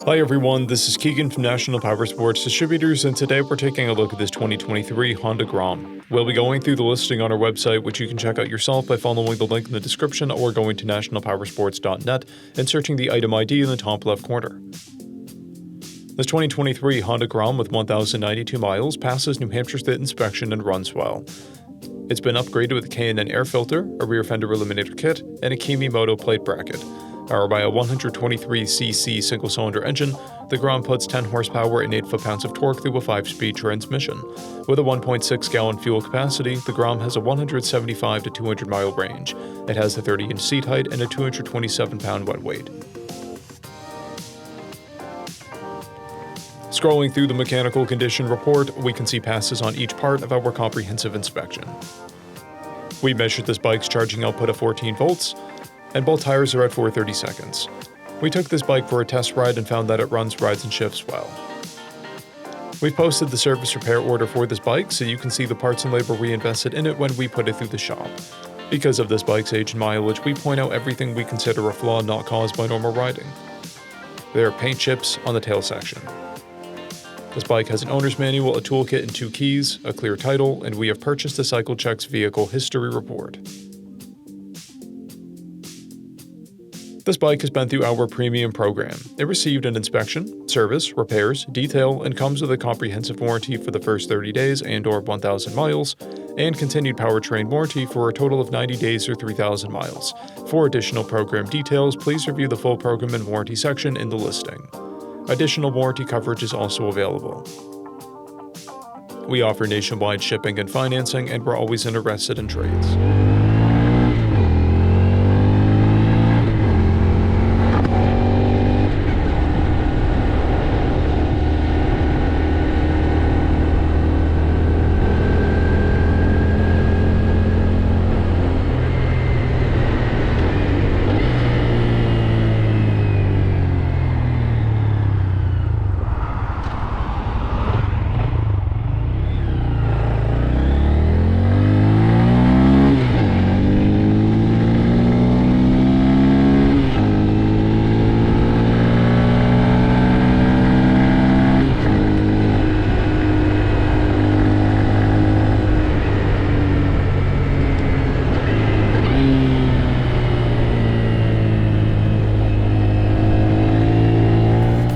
Hi everyone, this is Keegan from National Powersports Distributors, and today we're taking a look at this 2023 Honda GROM. We'll be going through the listing on our website, which you can check out yourself by following the link in the description or going to nationalpowersports.net and searching the item ID in the top left corner. This 2023 Honda GROM with 1,092 miles passes New Hampshire's fit inspection and runs well. It's been upgraded with a K&N air filter, a rear fender eliminator kit, and a Kimimoto plate bracket. Powered by a 123cc single-cylinder engine, the GROM puts 10 horsepower and 8 foot-pounds of torque through a 5-speed transmission. With a 1.6-gallon fuel capacity, the GROM has a 175 to 200-mile range. It has a 30-inch seat height and a 227-pound wet weight. Scrolling through the mechanical condition report, we can see passes on each part of our comprehensive inspection. We measured this bike's charging output of 14 volts, and both tires are at 430 seconds. We took this bike for a test ride and found that it runs, rides, and shifts well. We've posted the service repair order for this bike so you can see the parts and labor we invested in it when we put it through the shop. Because of this bike's age and mileage, we point out everything we consider a flaw not caused by normal riding. There are paint chips on the tail section. This bike has an owner's manual, a toolkit, and 2 keys, a clear title, and we have purchased a CycleCheck's vehicle history report. This bike has been through our premium program. It received an inspection, service, repairs, detail, and comes with a comprehensive warranty for the first 30 days and/or 1,000 miles, and continued powertrain warranty for a total of 90 days or 3,000 miles. For additional program details, please review the full program and warranty section in the listing. Additional warranty coverage is also available. We offer nationwide shipping and financing, and we're always interested in trades.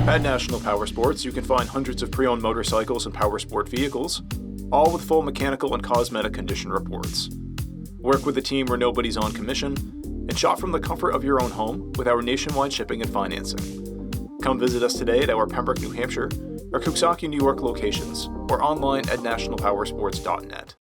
At National Powersports, you can find hundreds of pre-owned motorcycles and powersport vehicles, all with full mechanical and cosmetic condition reports. Work with a team where nobody's on commission, and shop from the comfort of your own home with our nationwide shipping and financing. Come visit us today at our Pembroke, New Hampshire, or Coxsackie, New York locations, or online at nationalpowersports.net.